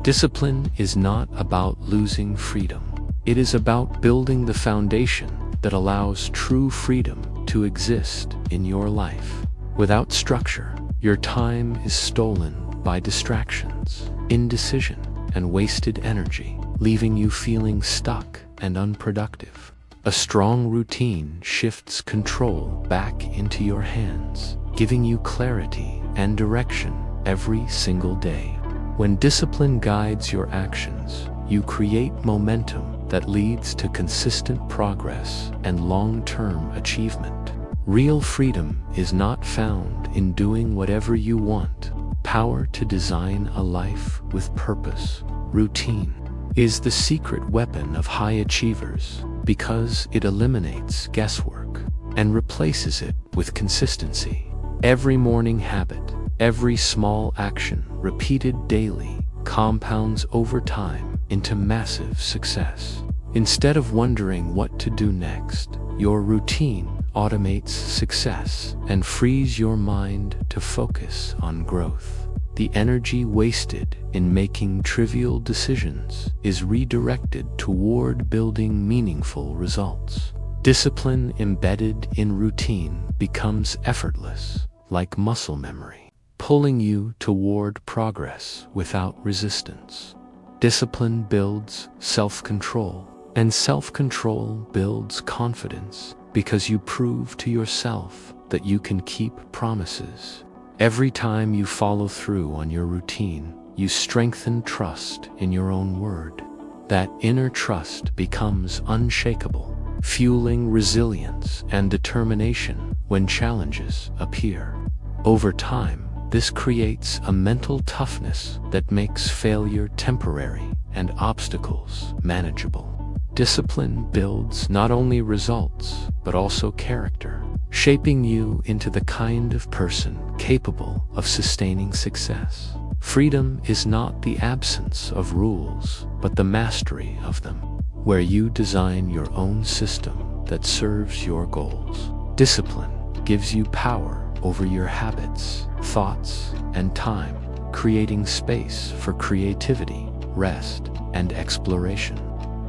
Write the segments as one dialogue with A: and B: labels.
A: Discipline is not about losing freedom. It is about building the foundation that allows true freedom to exist in your life. Without structure, your time is stolen by distractions, indecision, and wasted energy, leaving you feeling stuck and unproductive. A strong routine shifts control back into your hands, giving you clarity and direction every single day. When discipline guides your actions, you create momentum that leads to consistent progress and long-term achievement. Real freedom is not found in doing whatever you want. Power to design a life with purpose. Routine is the secret weapon of high achievers because it eliminates guesswork and replaces it with consistency. Every morning habit, every small action repeated daily compounds over time into massive success. Instead of wondering what to do next, your routine automates success and frees your mind to focus on growth. The energy wasted in making trivial decisions is redirected toward building meaningful results. Discipline embedded in routine becomes effortless, like muscle memory, pulling you toward progress without resistance. Discipline builds self-control, and self-control builds confidence because you prove to yourself that you can keep promises. Every time you follow through on your routine, you strengthen trust in your own word. That inner trust becomes unshakable, fueling resilience and determination when challenges appear. Over time, this creates a mental toughness that makes failure temporary and obstacles manageable. Discipline builds not only results, but also character, shaping you into the kind of person capable of sustaining success. Freedom is not the absence of rules, but the mastery of them, where you design your own system that serves your goals. Discipline gives you power over your habits, thoughts, and time, creating space for creativity, rest, and exploration.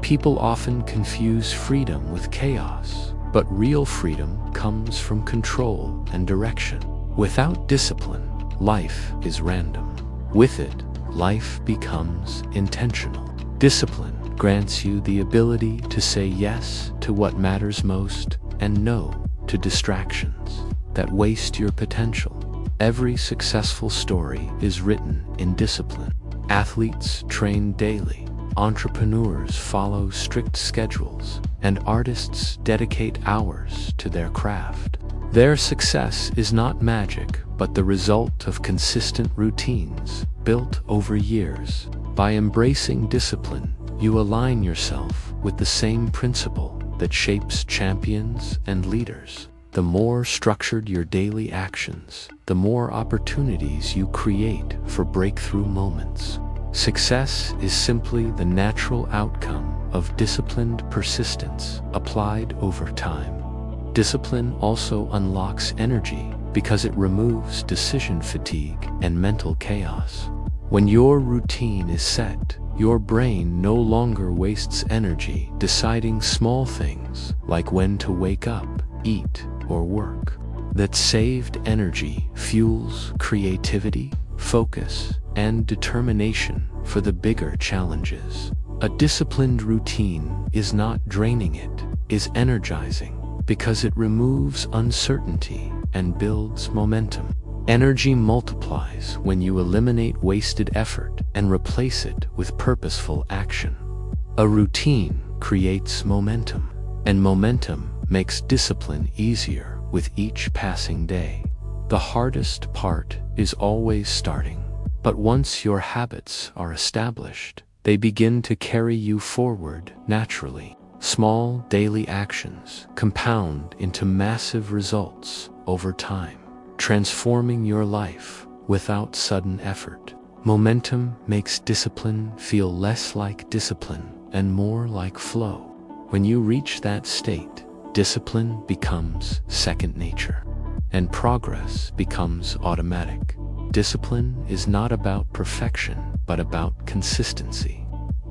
A: People often confuse freedom with chaos, but real freedom comes from control and direction. Without discipline, life is random. With it, life becomes intentional. Discipline grants you the ability to say yes to what matters most and no to distractions that waste your potential. Every successful story is written in discipline. Athletes train daily, entrepreneurs follow strict schedules, and artists dedicate hours to their craft. Their success is not magic, but the result of consistent routines built over years. By embracing discipline, you align yourself with the same principle that shapes champions and leaders. The more structured your daily actions, the more opportunities you create for breakthrough moments. Success is simply the natural outcome of disciplined persistence applied over time. Discipline also unlocks energy because it removes decision fatigue and mental chaos. When your routine is set, your brain no longer wastes energy deciding small things like when to wake up, eat, or work. That saved energy fuels creativity, focus, and determination for the bigger challenges. A disciplined routine is not draining, it is energizing because it removes uncertainty and builds momentum. Energy multiplies when you eliminate wasted effort and replace it with purposeful action. A routine creates momentum, and momentum makes discipline easier with each passing day. The hardest part is always starting, but once your habits are established, they begin to carry you forward naturally. Small daily actions compound into massive results over time, transforming your life without sudden effort. Momentum makes discipline feel less like discipline and more like flow. When you reach that state, discipline becomes second nature, and progress becomes automatic. Discipline is not about perfection, but about consistency.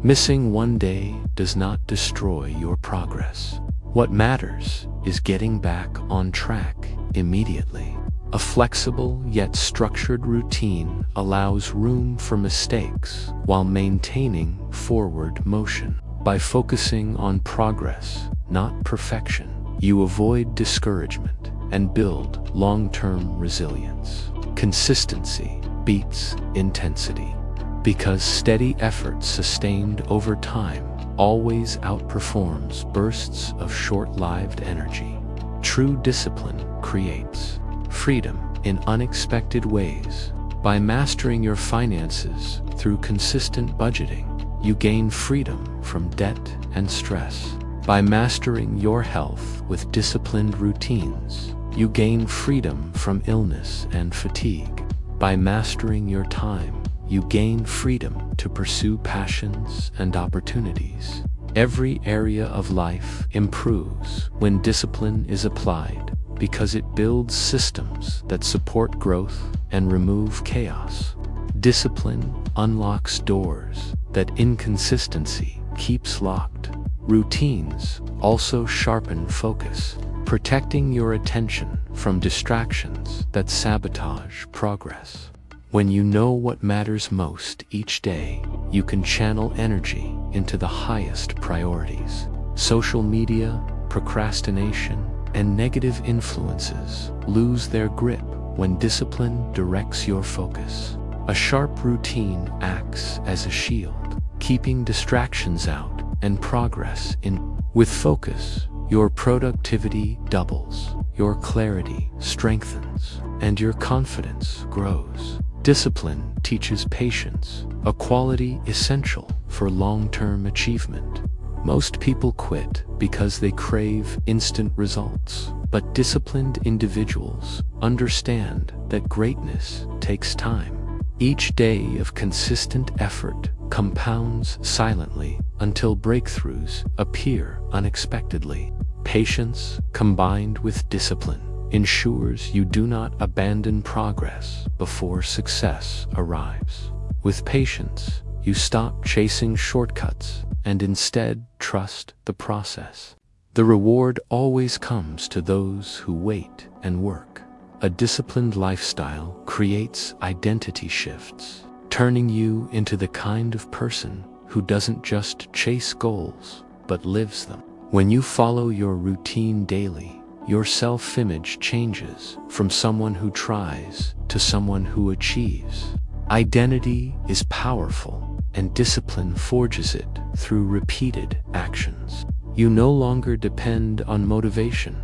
A: Missing one day does not destroy your progress. What matters is getting back on track immediately. A flexible yet structured routine allows room for mistakes while maintaining forward motion. By focusing on progress, not perfection, you avoid discouragement and build long-term resilience. Consistency beats intensity, because steady effort sustained over time always outperforms bursts of short-lived energy. True discipline creates freedom in unexpected ways. By mastering your finances through consistent budgeting, you gain freedom from debt and stress. By mastering your health with disciplined routines, you gain freedom from illness and fatigue. By mastering your time, you gain freedom to pursue passions and opportunities. Every area of life improves when discipline is applied, because it builds systems that support growth and remove chaos. Discipline unlocks doors that inconsistency keeps locked. Routines also sharpen focus, protecting your attention from distractions that sabotage progress. When you know what matters most each day, you can channel energy into the highest priorities. Social media, procrastination, and negative influences lose their grip when discipline directs your focus. A sharp routine acts as a shield, keeping distractions out and progress in. With focus, your productivity doubles, your clarity strengthens, and your confidence grows. Discipline teaches patience, a quality essential for long-term achievement. Most people quit because they crave instant results, but disciplined individuals understand that greatness takes time. Each day of consistent effort compounds silently until breakthroughs appear unexpectedly. Patience, combined with discipline, ensures you do not abandon progress before success arrives. With patience, you stop chasing shortcuts and instead trust the process. The reward always comes to those who wait and work. A disciplined lifestyle creates identity shifts, turning you into the kind of person who doesn't just chase goals, but lives them. When you follow your routine daily, your self-image changes from someone who tries to someone who achieves. Identity is powerful, and discipline forges it through repeated actions. You no longer depend on motivation.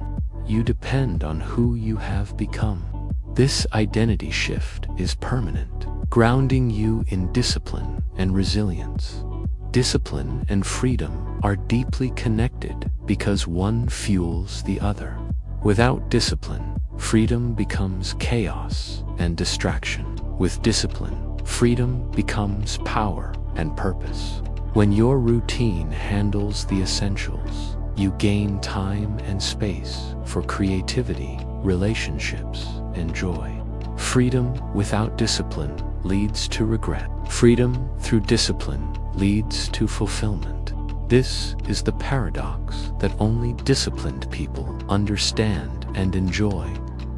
A: You depend on who you have become. This identity shift is permanent, grounding you in discipline and resilience. Discipline and freedom are deeply connected because one fuels the other. Without discipline, freedom becomes chaos and distraction. With discipline, freedom becomes power and purpose. When your routine handles the essentials, you gain time and space for creativity, relationships, and joy. Freedom without discipline leads to regret. Freedom through discipline leads to fulfillment. This is the paradox that only disciplined people understand and enjoy.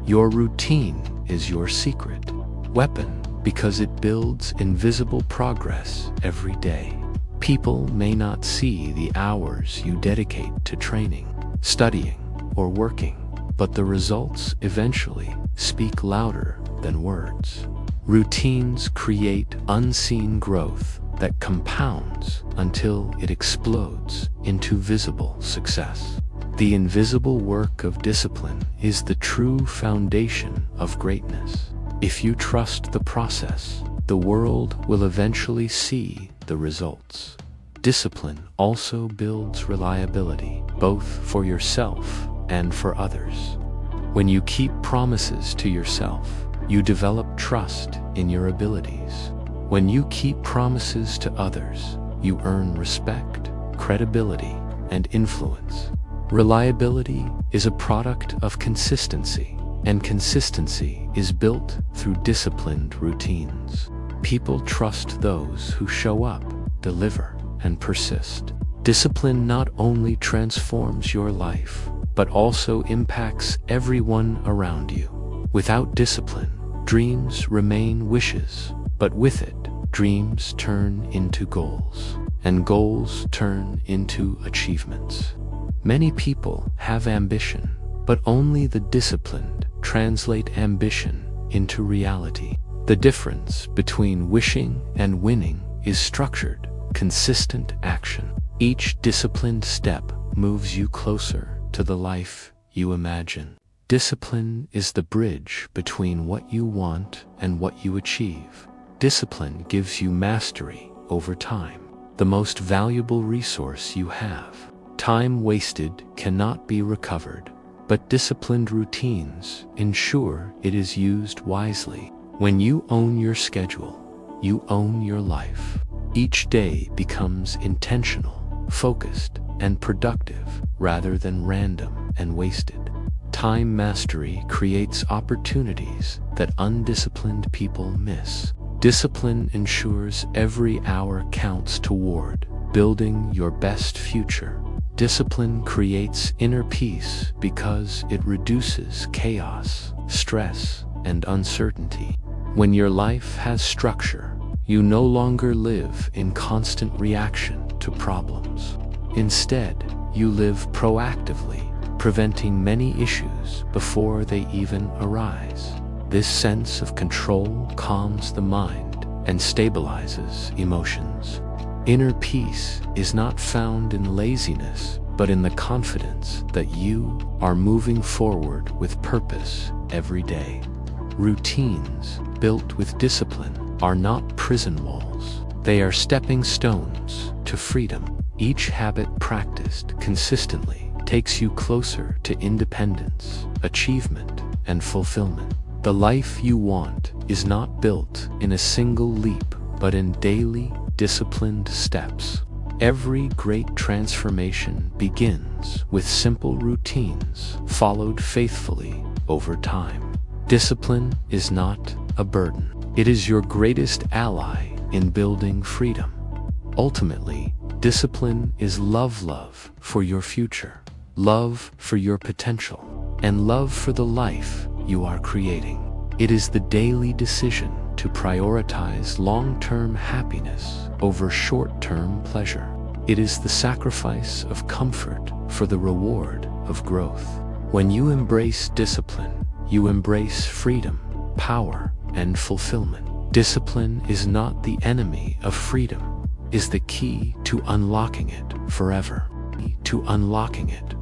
A: Your routine is your secret weapon because it builds invisible progress every day. People may not see the hours you dedicate to training, studying, or working, but the results eventually speak louder than words. Routines create unseen growth that compounds until it explodes into visible success. The invisible work of discipline is the true foundation of greatness. If you trust the process, the world will eventually see the results. Discipline also builds reliability, both for yourself and for others. When you keep promises to yourself, you develop trust in your abilities. When you keep promises to others, you earn respect, credibility, and influence. Reliability is a product of consistency, and consistency is built through disciplined routines. People trust those who show up, deliver, and persist. Discipline not only transforms your life, but also impacts everyone around you. Without discipline, dreams remain wishes, but with it, dreams turn into goals, and goals turn into achievements. Many people have ambition, but only the disciplined translate ambition into reality. The difference between wishing and winning is structured, consistent action. Each disciplined step moves you closer to the life you imagine. Discipline is the bridge between what you want and what you achieve. Discipline gives you mastery over time, the most valuable resource you have. Time wasted cannot be recovered, but disciplined routines ensure it is used wisely. When you own your schedule, you own your life. Each day becomes intentional, focused, and productive rather than random and wasted. Time mastery creates opportunities that undisciplined people miss. Discipline ensures every hour counts toward building your best future. Discipline creates inner peace because it reduces chaos, stress, and uncertainty. When your life has structure, you no longer live in constant reaction to problems. Instead, you live proactively, preventing many issues before they even arise. This sense of control calms the mind and stabilizes emotions. Inner peace is not found in laziness, but in the confidence that you are moving forward with purpose every day. Routines built with discipline are not prison walls. They are stepping stones to freedom. Each habit practiced consistently takes you closer to independence, achievement, and fulfillment. The life you want is not built in a single leap, but in daily, disciplined steps. Every great transformation begins with simple routines followed faithfully over time. Discipline is not a burden. It is your greatest ally in building freedom. Ultimately, discipline is love for your future, love for your potential, and love for the life you are creating. It is the daily decision to prioritize long-term happiness over short-term pleasure. It is the sacrifice of comfort for the reward of growth. When you embrace discipline, you embrace freedom, power, and fulfillment. Discipline is not the enemy of freedom, is the key to unlocking it forever. To unlocking it